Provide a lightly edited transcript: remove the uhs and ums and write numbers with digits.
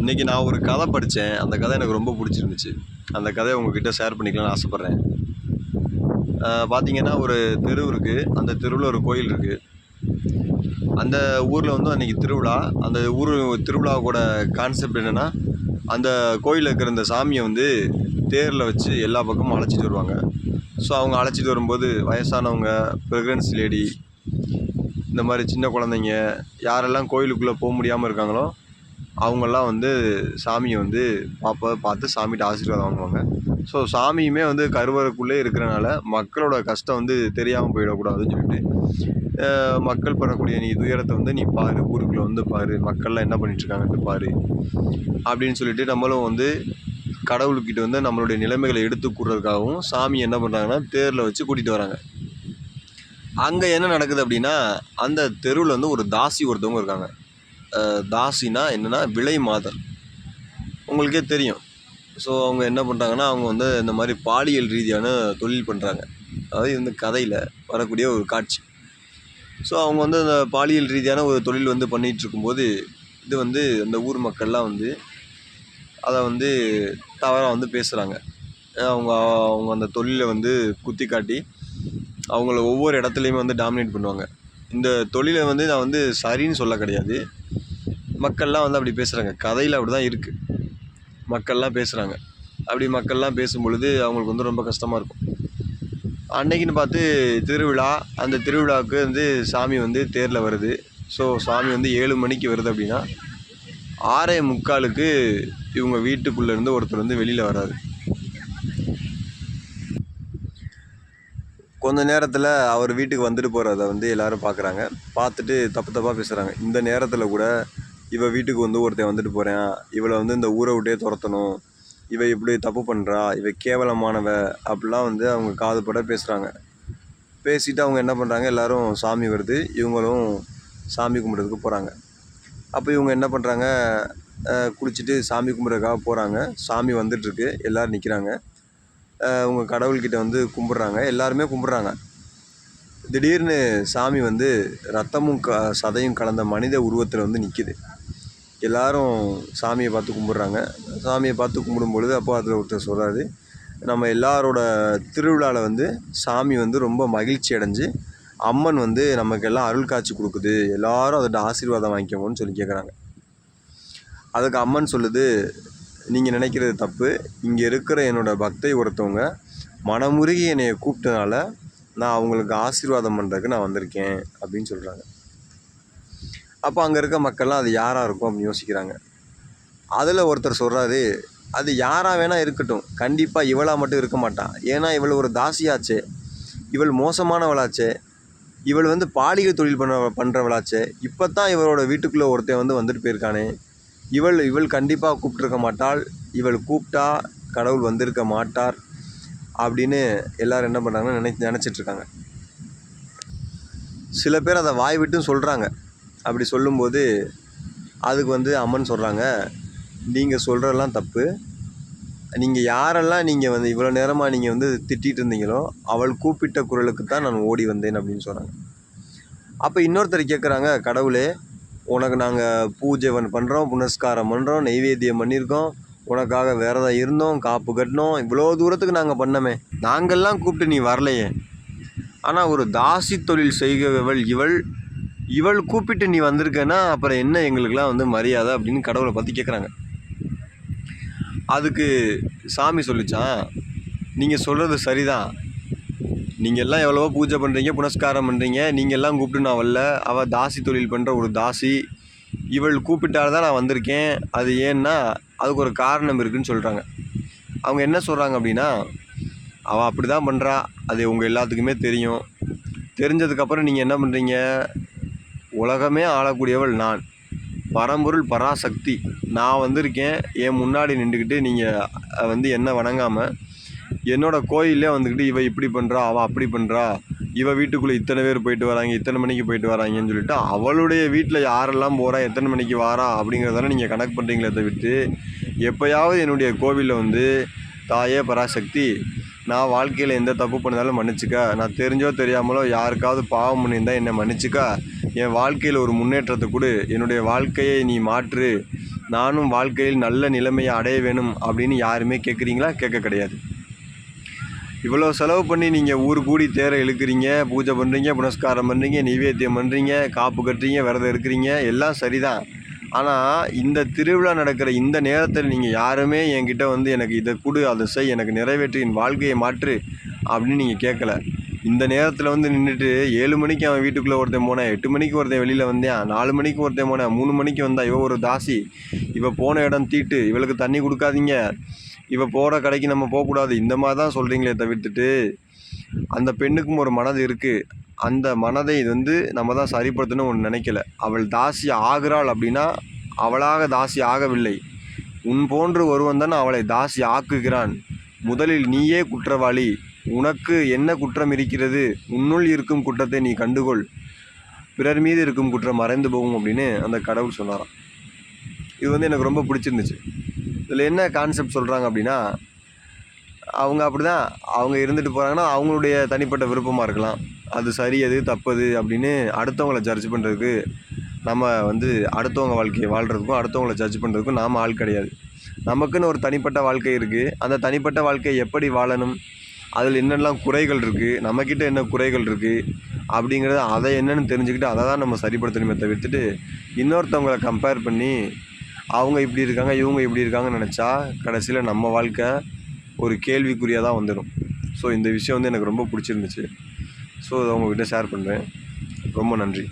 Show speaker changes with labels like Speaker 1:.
Speaker 1: இன்றைக்கி நான் ஒரு கதை படித்தேன். அந்த கதை எனக்கு ரொம்ப பிடிச்சிருந்துச்சு. அந்த கதையை உங்ககிட்ட ஷேர் பண்ணிக்கலாம்னு ஆசைப்பட்றேன். பார்த்தீங்கன்னா, ஒரு தெரு இருக்குது. அந்த தெருவில் ஒரு கோயில் இருக்குது. அந்த ஊரில் வந்து அன்றைக்கி திருவிழா. அந்த திருவிழாவோட கான்செப்ட் என்னென்னா, அந்த கோயிலில் இருக்கிற இந்த சாமியை வந்து தேரில் வச்சு எல்லா பக்கமும் அழைச்சிட்டு வருவாங்க. ஸோ அவங்க அழைச்சிட்டு வரும்போது வயசானவங்க, ப்ரெக்னன்சி லேடி, இந்த மாதிரி சின்ன குழந்தைங்க, யாரெல்லாம் கோயிலுக்குள்ளே போக முடியாமல் இருக்காங்களோ அவங்கெல்லாம் வந்து சாமியை வந்து பார்த்து சாமிகிட்ட ஆசீர்வாதம் வாங்குவாங்க. ஸோ சாமியுமே வந்து கருவறைக்குள்ளே இருக்கிறனால மக்களோட கஷ்டம் வந்து தெரியாமல் போயிடக்கூடாதுன்னு சொல்லிட்டு, மக்கள் படக்கூடிய நீ துயரத்தை வந்து நீ பாரு, ஊருக்குள்ளே வந்து பாரு, மக்கள்லாம் என்ன பண்ணிகிட்ருக்காங்கன்ட்டு பாரு அப்படின்னு சொல்லிட்டு நம்மளும் வந்து கடவுள்கிட்ட வந்து நம்மளுடைய நிலைமைகளை எடுத்து கூடுறதுக்காகவும் சாமி என்ன பண்ணுறாங்கன்னா தேரில் வச்சு கூட்டிகிட்டு வராங்க. அங்கே என்ன நடக்குது அப்படின்னா, அந்த தெருவில் வந்து ஒரு தாசி ஒருத்தவங்க இருக்காங்க. தாசினா என்னென்னா விலை மாதர், உங்களுக்கே தெரியும். ஸோ அவங்க என்ன பண்ணுறாங்கன்னா, அவங்க வந்து இந்த மாதிரி பாலியல் ரீதியான தொழில் பண்ணுறாங்க. அதாவது இந்த கதையில் வரக்கூடிய ஒரு காட்சி. ஸோ அவங்க வந்து அந்த பாலியல் ரீதியான ஒரு தொழில் வந்து பண்ணிகிட்ருக்கும்போது, இது வந்து அந்த ஊர் மக்கள்லாம் வந்து அதை வந்து தவறாக வந்து பேசுகிறாங்க. அவங்க அவங்க அந்த தொழிலை வந்து குத்தி காட்டி அவங்கள ஒவ்வொரு இடத்துலையுமே வந்து டாமினேட் பண்ணுவாங்க. இந்த தொழிலை வந்து நான் வந்து சரின்னு சொல்ல கிடையாது. மக்கள்லாம் வந்து அப்படி பேசுகிறாங்க. கதையில் அப்படி தான் இருக்குது. மக்கள்லாம் பேசுகிறாங்க. அப்படி மக்கள்லாம் பேசும்பொழுது அவங்களுக்கு வந்து ரொம்ப கஷ்டமாக இருக்கும். அன்னைக்குன்னு பார்த்து திருவிழா. அந்த திருவிழாவுக்கு வந்து சாமி வந்து தேரில் வருது. ஸோ சாமி வந்து 7 மணிக்கு வருது அப்படின்னா 6:45க்கு இவங்க வீட்டுக்குள்ளேருந்து ஒருத்தர் வந்து வெளியில் வராரு. கொஞ்ச நேரத்தில் அவர் வீட்டுக்கு வந்துட்டு போகிறத வந்து எல்லோரும் பார்க்குறாங்க. பார்த்துட்டு தப்பாக பேசுகிறாங்க. இந்த நேரத்தில் கூட இவள் வீட்டுக்கு வந்து ஒருத்தன் வந்துட்டு போகிறான், இவளை வந்து இந்த ஊரை விட்டே துரத்தணும், இவள் இப்படி தப்பு பண்ணுறா, இவள் கேவலமானவ அப்படிலாம் வந்து அவங்க காதுபட பேசுகிறாங்க. பேசிவிட்டு அவங்க என்ன பண்ணுறாங்க, எல்லோரும் சாமி வருது, இவங்களும் சாமி கும்பிட்றதுக்கு போகிறாங்க. அப்போ இவங்க என்ன பண்ணுறாங்க, குளிச்சுட்டு சாமி கும்பிட்றதுக்காக போகிறாங்க. சாமி வந்துட்டுருக்கு, எல்லோரும் நிற்கிறாங்க. அவங்க கடவுள்கிட்ட வந்து கும்பிட்றாங்க, எல்லாருமே கும்பிட்றாங்க. திடீர்னு சாமி வந்து ரத்தமும் சதையும் கலந்த மனித உருவத்தில் வந்து நிற்கிது. எல்லோரும் சாமியை பார்த்து கும்பிட்றாங்க. சாமியை பார்த்து கும்பிடும் பொழுது அப்போ அதில் ஒருத்தர் சொல்கிறாரு, நம்ம எல்லாரோட திருவிழாவில் வந்து சாமி வந்து ரொம்ப மகிழ்ச்சி அடைஞ்சு அம்மன் வந்து நமக்கெல்லாம் அருள் காட்சி கொடுக்குது, எல்லோரும் அதோட ஆசீர்வாதம் வாங்கிக்கோங்கன்னு சொல்லி கேட்குறாங்க. அதுக்கு அம்மன் சொல்லுது, நீங்கள் நினைக்கிறது தப்பு. இங்கே இருக்கிற என்னோடய பக்தை ஒருத்தவங்க மனமுருகி என்னை கூப்பிட்டனால நான் அவங்களுக்கு ஆசீர்வாதம் பண்ணுறதுக்கு நான் வந்திருக்கேன் அப்படின்னு சொல்கிறாங்க. அப்போ அங்கே இருக்க மக்கள்லாம் அது யாராக இருக்கும் அப்படின்னு யோசிக்கிறாங்க. அதில் ஒருத்தர் சொல்கிறாரு, அது யாராக வேணால் இருக்கட்டும், கண்டிப்பாக இவளாக மட்டும் இருக்க மாட்டான். ஏன்னா இவள் ஒரு தாசியாச்சே, இவள் மோசமானவளாச்சே, இவள் வந்து பாலியல் தொழில் பண்ணுறவளாச்சே, இப்போ தான் இவளோட வீட்டுக்குள்ளே ஒருத்தன் வந்து வந்துட்டு போயிருக்கானே, இவள் கண்டிப்பாக கூப்பிட்ருக்க மாட்டாள், இவள் கூப்பிட்டா கடவுள் வந்திருக்க மாட்டார் அப்படின்னு எல்லோரும் என்ன பண்ணுறாங்கன்னா நினச்சிட்ருக்காங்க. சில பேர் அதை வாய் விட்டும் சொல்கிறாங்க. அப்படி சொல்லும்போது அதுக்கு வந்து அம்மன் சொல்கிறாங்க, நீங்கள் சொல்கிறதெல்லாம் தப்பு. நீங்கள் யாரெல்லாம் நீங்கள் வந்து இவ்வளோ நேரமாக நீங்கள் வந்து திட்டிகிட்டு இருந்தீங்களோ அவள் கூப்பிட்ட குரலுக்கு தான் நான் ஓடி வந்தேன் அப்படின்னு சொல்கிறாங்க. அப்போ இன்னொருத்தர் கேட்குறாங்க, கடவுளே உனக்கு நாங்கள் பூஜை பண்ணுறோம், புனஸ்காரம் பண்ணுறோம், நெய்வேத்தியம் பண்ணியிருக்கோம், உனக்காக விரதம் இருந்தோம், காப்பு கட்டினோம், இவ்வளோ தூரத்துக்கு நாங்கள் பண்ணோமே, நாங்கள்லாம் கூப்பிட்டு நீ வரலையே, ஆனால் ஒரு தாசி தொழில் செய்கிறவள் இவள் கூப்பிட்டு நீ வந்திருக்கேன்னா அப்புறம் என்ன எங்களுக்கெல்லாம் வந்து மரியாதை அப்படின்னு கடவுளை பற்றி கேட்குறாங்க. அதுக்கு சாமி சொல்லிச்சான், நீங்கள் சொல்கிறது சரிதான், நீங்கள் எல்லாம் எவ்வளவோ பூஜை பண்ணுறீங்க, புனஸ்காரம் பண்ணுறீங்க, நீங்கள் எல்லாம் கூப்பிட்டு நான் வரல, அவள் தாசி தொழில் பண்ணுற ஒரு தாசி, இவள் கூப்பிட்டால் தான் நான் வந்திருக்கேன். அது ஏன்னா அதுக்கு ஒரு காரணம் இருக்குதுன்னு சொல்கிறாங்க. அவங்க என்ன சொல்கிறாங்க அப்படின்னா, அவள் அப்படி தான் பண்ணுறா, அது உங்கள் எல்லாத்துக்குமே தெரியும். தெரிஞ்சதுக்கப்புறம் நீங்கள் என்ன பண்ணுறீங்க, உலகமே ஆளக்கூடியவள் நான், பரம்பொருள் பராசக்தி, நான் வந்திருக்கேன். என் முன்னாடி நின்றுக்கிட்டு நீங்கள் வந்து என்ன வணங்காமல் என்னோடய கோயிலே வந்துக்கிட்டு இவள் இப்படி பண்ணுறா, அவள் அப்படி பண்ணுறா, இவள் வீட்டுக்குள்ளே இத்தனை பேர் போயிட்டு வராங்க, இத்தனை மணிக்கு போயிட்டு வராங்கன்னு சொல்லிட்டு அவளுடைய வீட்டில் யாரெல்லாம் போகிறா, எத்தனை மணிக்கு வாரா அப்படிங்கிறதான நீங்கள் கணக்கு பண்ணுறீங்களே தவிர்த்து, எப்போயாவது என்னுடைய கோவிலில் வந்து தாயே பராசக்தி, நான் வாழ்க்கையில் எந்த தப்பு பண்ணாலும் மன்னிச்சிக்க, நான் தெரிஞ்சோ தெரியாமலோ யாருக்காவது பாவம் பண்ணியிருந்தால் என்னை மன்னிச்சிக்க, என் வாழ்க்கையில் ஒரு முன்னேற்றத்தை கொடு, என்னுடைய வாழ்க்கையை நீ மாற்று, நானும் வாழ்க்கையில் நல்ல நிலைமையை அடைய வேணும் அப்படின்னு யாருமே கேட்குறீங்களா? கேட்க கிடையாது. இவ்வளோ செலவு பண்ணி நீங்கள் ஊர் கூடி தேரை இழுக்கிறீங்க, பூஜை பண்ணுறீங்க, புனஸ்காரம் பண்ணுறீங்க, நைவேத்தியம் பண்ணுறீங்க, காப்பு கட்டுறீங்க, விரதம் இருக்கிறீங்க, எல்லாம் சரிதான். ஆனால் இந்த திருவிழா நடக்கிற இந்த நேரத்தில் நீங்கள் யாருமே என்கிட்ட வந்து எனக்கு இதை கொடு, அதை செய், எனக்கு நிறைவேற்றி என் வாழ்க்கையை மாற்று அப்படின்னு நீங்கள் கேட்கல. இந்த நேரத்தில் வந்து நின்றுட்டு 7 மணிக்கு அவன் வீட்டுக்குள்ளே ஒருத்தன் போனேன், 8 மணிக்கு ஒருத்தன் வெளியில் வந்தேன், 4 மணிக்கு ஒருத்தன் போனேன், 3 மணிக்கு வந்தா, இவ ஒரு தாசி, இவ போன இடம் தீட்டு, இவளுக்கு தண்ணி கொடுக்காதீங்க, இவ போகிற கடைக்கு நம்ம போகக்கூடாது, இந்த மாதிரி தான் சொல்கிறீங்களே தவிர்த்துட்டு, அந்த பெண்ணுக்கும் ஒரு மனது இருக்குது. அந்த மனதை வந்து நம்ம தான் சரிப்படுத்தணும்னு ஒன்று நினைக்கல. அவள் தாசி ஆகிறாள் அப்படின்னா அவளாக தாசி ஆகவில்லை. உன் போன்று ஒருவன் தான் அவளை தாசி ஆக்குகிறான். முதலில் நீயே குற்றவாளி. உனக்கு என்ன குற்றம் இருக்கிறது? உன்னுள் இருக்கும் குற்றத்தை நீ கண்டுகொள். பிறர் மீது இருக்கும் குற்றம் மறைந்து போகும் அப்படின்னு அந்த கடவுள் சொன்னாராம். இது வந்து எனக்கு ரொம்ப பிடிச்சிருந்துச்சு. இதில் என்ன கான்செப்ட் சொல்கிறாங்க அப்படின்னா, அவங்க அப்படி தான் அவங்க இருந்துட்டு போகிறாங்கன்னா அவங்களுடைய தனிப்பட்ட விருப்பமாக இருக்கலாம். அது சரி, அது தப்பது அப்படின்னு அடுத்தவங்கள ஜட்ஜ் பண்ணுறதுக்கு நம்ம வந்து அடுத்தவங்க வாழ்க்கையை வாழ்கிறதுக்கும் அடுத்தவங்கள ஜட்ஜ் பண்ணுறதுக்கும் நாம் ஆள் கிடையாது. நமக்குன்னு ஒரு தனிப்பட்ட வாழ்க்கை இருக்குது. அந்த தனிப்பட்ட வாழ்க்கையை எப்படி வாழணும், அதில் என்னெல்லாம் குறைகள் இருக்குது, நம்மக்கிட்ட என்ன குறைகள் இருக்குது அப்படிங்கிறத அதை என்னென்னு தெரிஞ்சுக்கிட்டு அதை தான் நம்ம சரிப்படுத்தணுமே தவிர்த்துட்டு இன்னொருத்தவங்களை கம்பேர் பண்ணி அவங்க இப்படி இருக்காங்க, இவங்க இப்படி இருக்காங்கன்னு நினச்சா கடைசியில் நம்ம வாழ்க்கை ஒரு கேள்விக்குறியாக தான் வந்துடும். ஸோ இந்த விஷயம் வந்து எனக்கு ரொம்ப பிடிச்சிருந்துச்சு. ஸோ அதை உங்கள்கிட்ட ஷேர் பண்ணுறேன். ரொம்ப நன்றி.